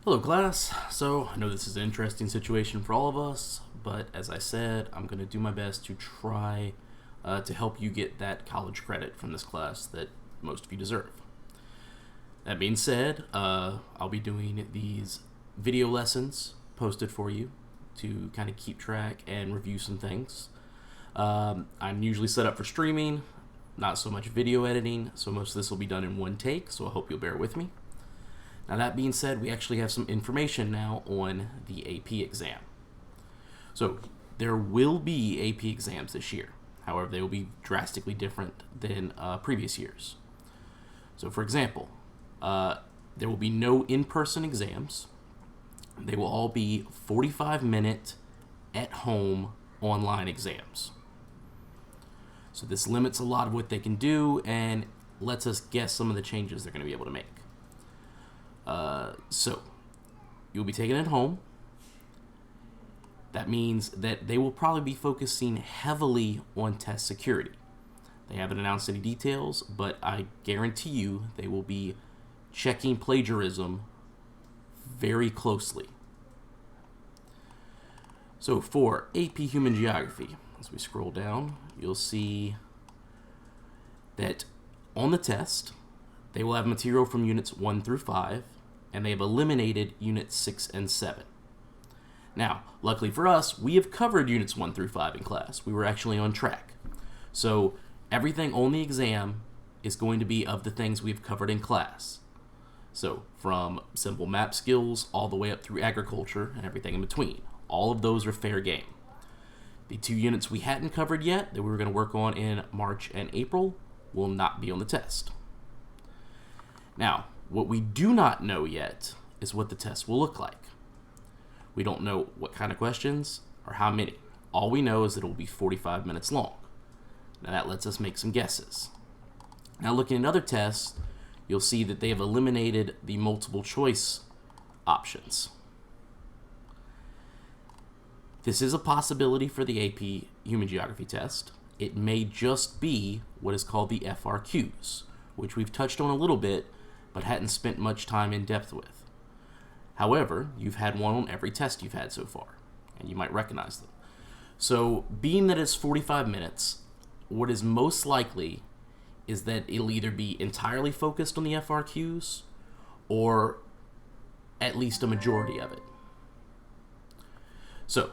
Hello, class. So, I know this is an interesting situation for all of us, but as I said, I'm going to do my best to try to help you get that college credit from this class that most of you deserve. That being said, I'll be doing these video lessons posted for you to kind of keep track and review some things. I'm usually set up for streaming, not so much video editing, so most of this will be done in one take, so I hope you'll bear with me. Now, that being said, we actually have some information now on the AP exam. So, there will be AP exams this year. However, they will be drastically different than previous years. So, for example, there will be no in-person exams. They will all be 45-minute at-home online exams. So, this limits a lot of what they can do and lets us guess some of the changes they're going to be able to make. So, you'll be taking it home. That means that they will probably be focusing heavily on test security. They haven't announced any details, but I guarantee you they will be checking plagiarism very closely. So, for AP Human Geography, as we scroll down, you'll see that on the test, they will have material from units 1 through 5, and they have eliminated units 6 and 7. Now, luckily for us, we have covered units 1 through 5 in class. We were actually on track. So, everything on the exam is going to be of the things we've covered in class. So, from simple map skills all the way up through agriculture and everything in between. All of those are fair game. The 2 units we hadn't covered yet that we were going to work on in March and April will not be on the test. Now, what we do not know yet is what the test will look like. We don't know what kind of questions or how many. All we know is that it will be 45 minutes long. Now that lets us make some guesses. Now looking at other tests, you'll see that they have eliminated the multiple choice options. This is a possibility for the AP Human Geography test. It may just be what is called the FRQs, which we've touched on a little bit, but hadn't spent much time in depth with. However, you've had one on every test you've had so far, and you might recognize them. So, being that it's 45 minutes, what is most likely is that it'll either be entirely focused on the FRQs, or at least a majority of it. So,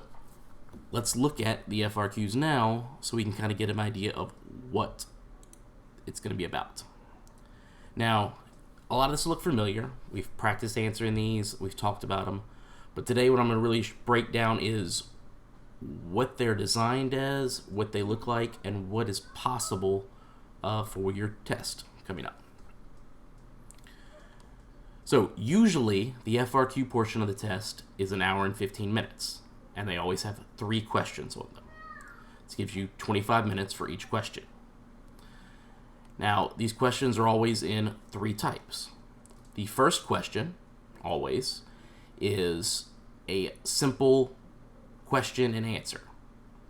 let's look at the FRQs now, so we can kind of get an idea of what it's going to be about. Now, a lot of this will look familiar. We've practiced answering these. We've talked about them. But today what I'm going to really break down is what they're designed as, what they look like, and what is possible for your test coming up. So usually the FRQ portion of the test is an hour and 15 minutes. And they always have 3 questions on them. This gives you 25 minutes for each question. Now, these questions are always in 3 types. The first question, always, is a simple question and answer.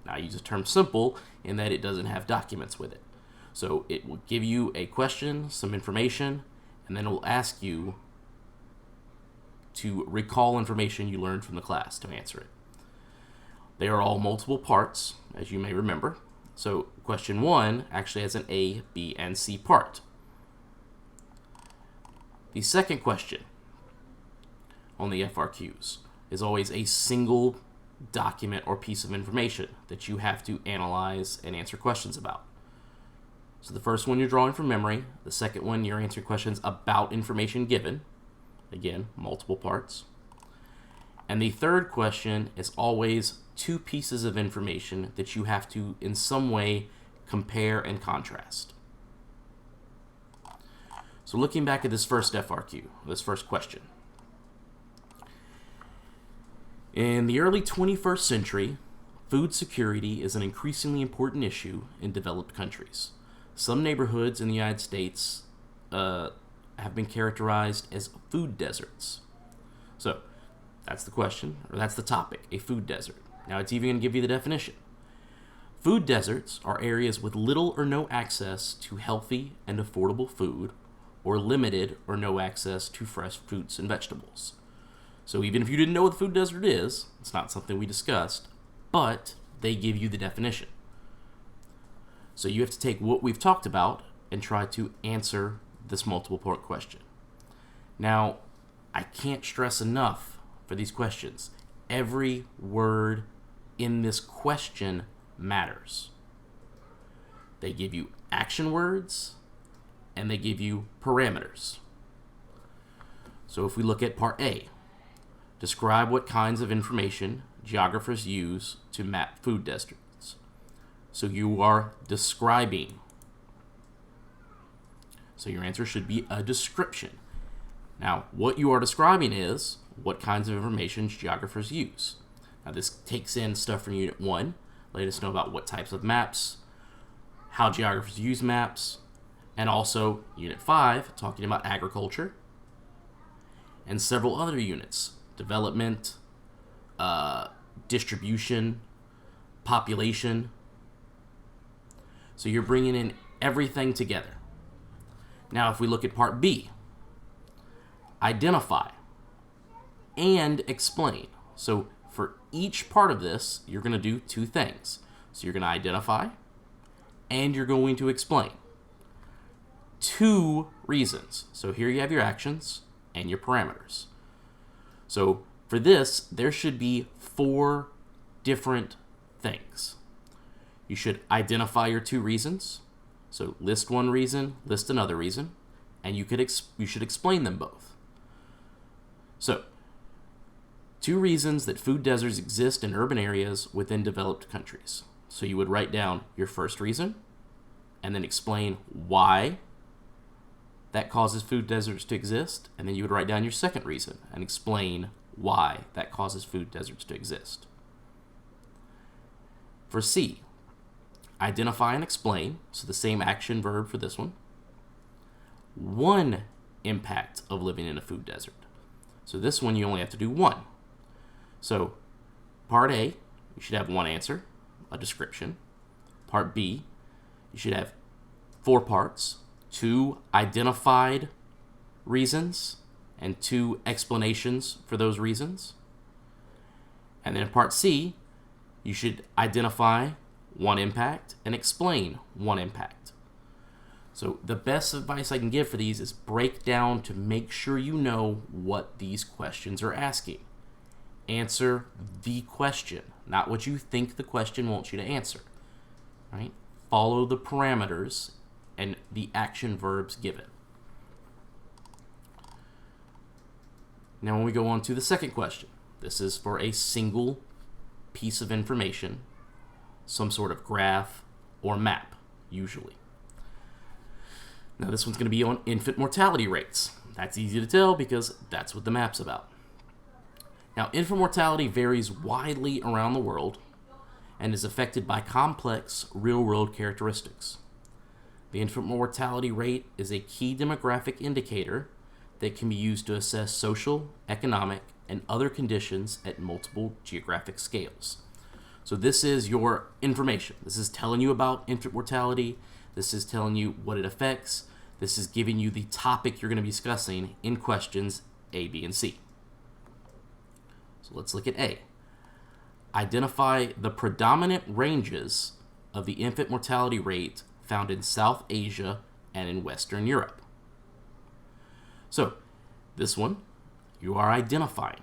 Now, I use the term simple in that it doesn't have documents with it. So it will give you a question, some information, and then it will ask you to recall information you learned from the class to answer it. They are all multiple parts, as you may remember. So question 1 actually has an A, B, and C part. The second question on the FRQs is always a single document or piece of information that you have to analyze and answer questions about. So the first one you're drawing from memory. The second one you're answering questions about information given. Again, multiple parts. And the third question is always 2 pieces of information that you have to, in some way, compare and contrast. So looking back at this first FRQ, this first question. In the early 21st century, food security is an increasingly important issue in developed countries. Some neighborhoods in the United States have been characterized as food deserts. So, that's the question, or that's the topic, a food desert. Now it's even going to give you the definition. Food deserts are areas with little or no access to healthy and affordable food, or limited or no access to fresh fruits and vegetables. So even if you didn't know what the food desert is, it's not something we discussed, but they give you the definition. So you have to take what we've talked about and try to answer this multiple part question. Now, I can't stress enough for these questions. Every word in this question matters. They give you action words and they give you parameters. So if we look at part A, describe what kinds of information geographers use to map food deserts. So you are describing. So your answer should be a description. Now, what you are describing is what kinds of information geographers use. Now, this takes in stuff from Unit 1, let us know about what types of maps, how geographers use maps, and also Unit 5, talking about agriculture, and several other units, development, distribution, population. So you're bringing in everything together. Now, if we look at Part B, identify and explain. So for each part of this, you're going to do two things. So you're going to identify and you're going to explain. 2 reasons. So here you have your actions and your parameters. So for this, there should be 4 different things. You should identify your 2 reasons. So list one reason, list another reason, and you should explain them both. So 2 reasons that food deserts exist in urban areas within developed countries. So you would write down your first reason and then explain why that causes food deserts to exist, and then you would write down your second reason and explain why that causes food deserts to exist. For C, identify and explain, so the same action verb for this one. 1 impact of living in a food desert. So this one you only have to do 1. So part A, you should have 1 answer, a description. Part B, you should have 4 parts, 2 identified reasons and 2 explanations for those reasons. And then in part C, you should identify 1 impact and explain 1 impact. So the best advice I can give for these is break down to make sure you know what these questions are asking. Answer the question, not what you think the question wants you to answer. Right? Follow the parameters and the action verbs given. Now when we go on to the second question, this is for a single piece of information, some sort of graph or map, usually. Now this one's going to be on infant mortality rates. That's easy to tell because that's what the map's about. Now, infant mortality varies widely around the world and is affected by complex real-world characteristics. The infant mortality rate is a key demographic indicator that can be used to assess social, economic, and other conditions at multiple geographic scales. So this is your information. This is telling you about infant mortality. This is telling you what it affects. This is giving you the topic you're going to be discussing in questions A, B, and C. So let's look at A. Identify the predominant ranges of the infant mortality rate found in South Asia and in Western Europe. So this one, you are identifying.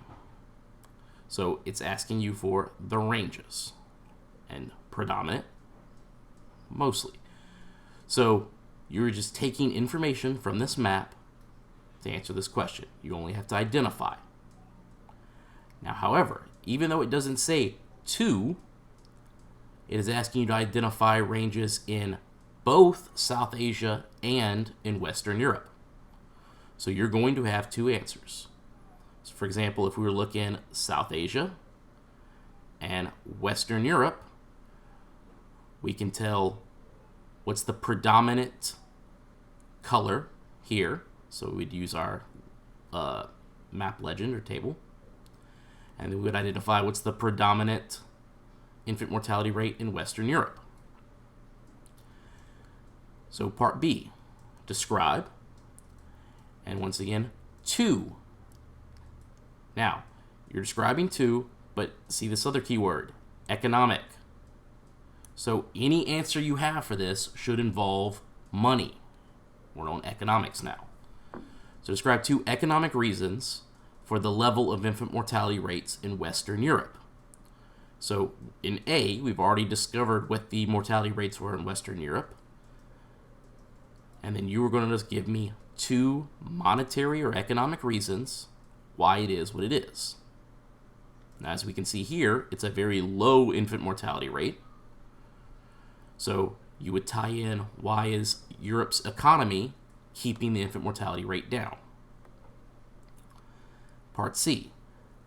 So it's asking you for the ranges and predominant, mostly. So you're just taking information from this map to answer this question. You only have to identify. Now, however, even though it doesn't say 2, it is asking you to identify ranges in both South Asia and in Western Europe. So you're going to have 2 answers. So for example, if we were looking South Asia and Western Europe, we can tell what's the predominant color here. So we'd use our map legend or table. And then we would identify what's the predominant infant mortality rate in Western Europe. So part B, describe. And once again, 2. Now, you're describing 2, but see this other keyword, economic. So any answer you have for this should involve money. We're on economics now. So describe 2 economic reasons for the level of infant mortality rates in Western Europe. So in A, we've already discovered what the mortality rates were in Western Europe. And then you were going to just give me 2 monetary or economic reasons why it is what it is. Now, as we can see here, it's a very low infant mortality rate. So you would tie in, why is Europe's economy keeping the infant mortality rate down? Part C,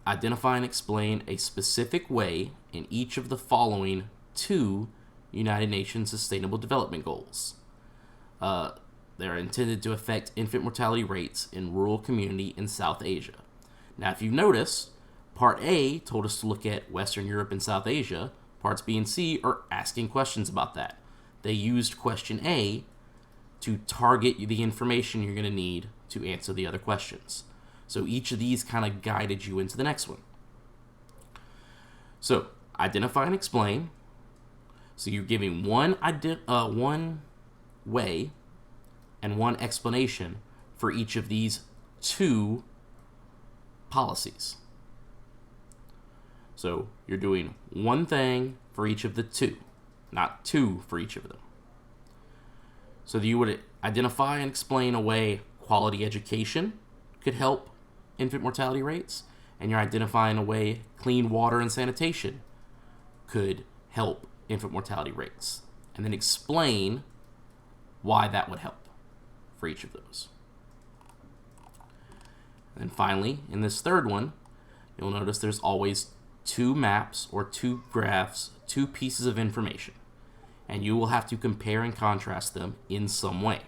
identify and explain a specific way in each of the following 2 United Nations Sustainable Development Goals. They're intended to affect infant mortality rates in rural community in South Asia. Now, if you notice, Part A told us to look at Western Europe and South Asia. Parts B and C are asking questions about that. They used question A to target the information you're going to need to answer the other questions. So each of these kind of guided you into the next one. So identify and explain. So you're giving one way and one explanation for each of these 2 policies. So you're doing one thing for each of the 2, not 2 for each of them. So you would identify and explain a way quality education could help infant mortality rates, and you're identifying a way clean water and sanitation could help infant mortality rates, and then explain why that would help for each of those. And then finally, in this third one, you'll notice there's always 2 maps or 2 graphs, 2 pieces of information, and you will have to compare and contrast them in some way.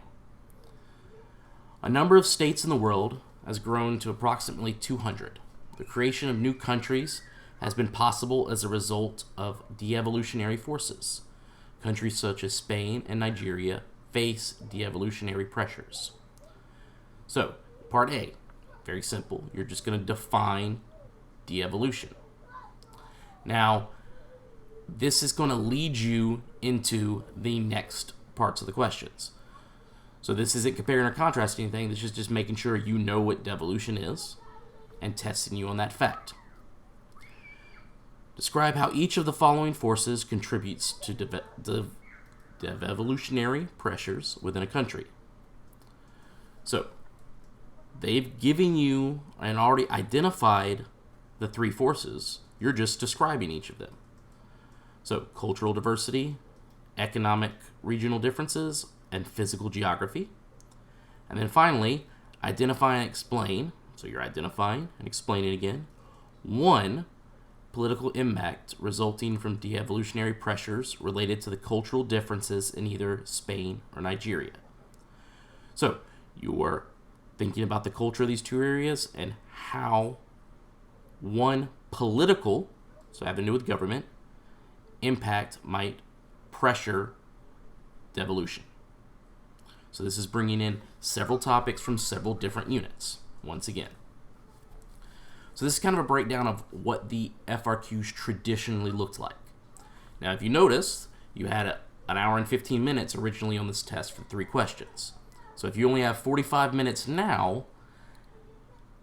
A number of states in the world has grown to approximately 200. The creation of new countries has been possible as a result of de-evolutionary forces. Countries such as Spain and Nigeria face de-evolutionary pressures. So, part A, very simple. You're just going to define de-evolution. Now, this is going to lead you into the next parts of the questions. So this isn't comparing or contrasting anything. This is just making sure you know what devolution is and testing you on that fact. Describe how each of the following forces contributes to evolutionary pressures within a country. So they've given you and already identified the 3 forces. You're just describing each of them. So cultural diversity, economic regional differences, and physical geography. And then finally, identify and explain. So you're identifying and explaining again. 1, political impact resulting from de-evolutionary pressures related to the cultural differences in either Spain or Nigeria. So you are thinking about the culture of these 2 areas and how 1 political, so having to do with government, impact might pressure devolution. So this is bringing in several topics from several different units, once again. So this is kind of a breakdown of what the FRQs traditionally looked like. Now, if you notice, you had an hour and 15 minutes originally on this test for 3 questions. So if you only have 45 minutes now,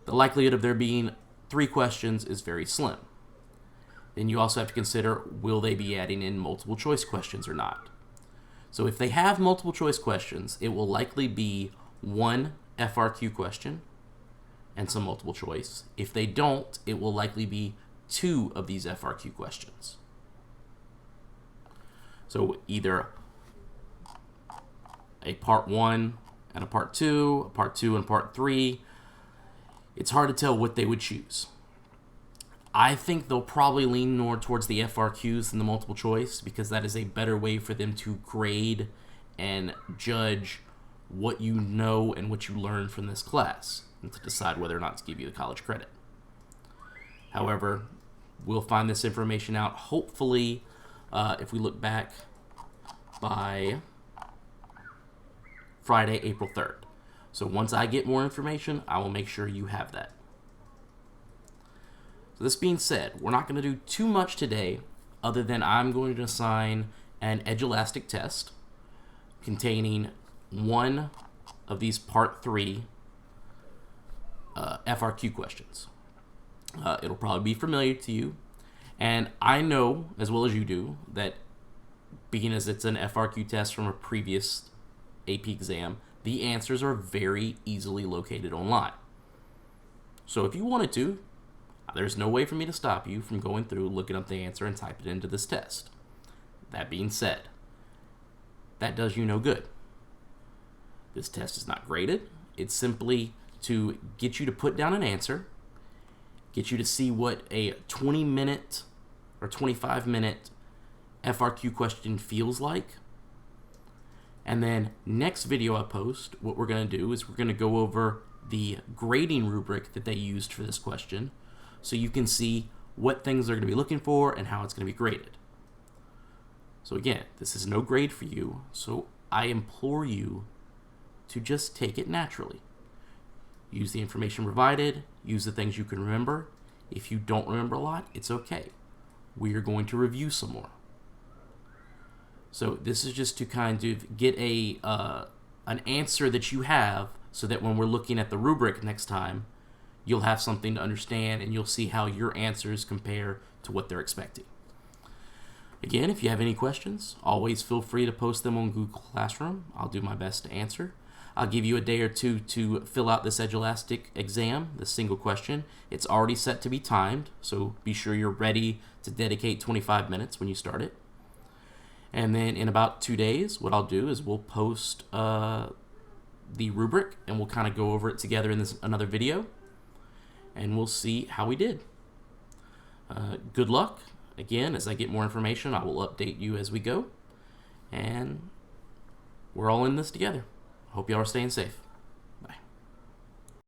the likelihood of there being 3 questions is very slim. Then you also have to consider, will they be adding in multiple choice questions or not? So if they have multiple choice questions, it will likely be 1 FRQ question and some multiple choice. If they don't, it will likely be 2 of these FRQ questions. So either a part 1 and a part 2, a part 2 and part 3. It's hard to tell what they would choose. I think they'll probably lean more towards the FRQs than the multiple choice because that is a better way for them to grade and judge what you know and what you learned from this class and to decide whether or not to give you the college credit. However, we'll find this information out hopefully if we look back by Friday, April 3rd. So once I get more information, I will make sure you have that. This being said, we're not going to do too much today other than I'm going to assign an edge elastic test containing one of these part 3 FRQ questions. It'll probably be familiar to you, and I know as well as you do that being as it's an FRQ test from a previous AP exam, the answers are very easily located online. So if you wanted to, there's no way for me to stop you from going through, looking up the answer, and type it into this test. That being said, that does you no good. This test is not graded. It's simply to get you to put down an answer, get you to see what a 20-minute or 25-minute FRQ question feels like. And then next video I post, what we're going to do is we're going to go over the grading rubric that they used for this question so you can see what things they're going to be looking for and how it's going to be graded. So again, this is no grade for you, so I implore you to just take it naturally. Use the information provided, use the things you can remember. If you don't remember a lot, it's okay. We are going to review some more. So this is just to kind of get an answer that you have so that when we're looking at the rubric next time, you'll have something to understand and you'll see how your answers compare to what they're expecting. Again, if you have any questions, always feel free to post them on Google Classroom. I'll do my best to answer. I'll give you a day or two to fill out this Edge Elastic exam, this single question. It's already set to be timed, so be sure you're ready to dedicate 25 minutes when you start it. And then in about 2 days, what I'll do is we'll post the rubric and we'll kind of go over it together in another video. And we'll see how we did. Good luck. Again, as I get more information, I will update you as we go. And we're all in this together. Hope y'all are staying safe.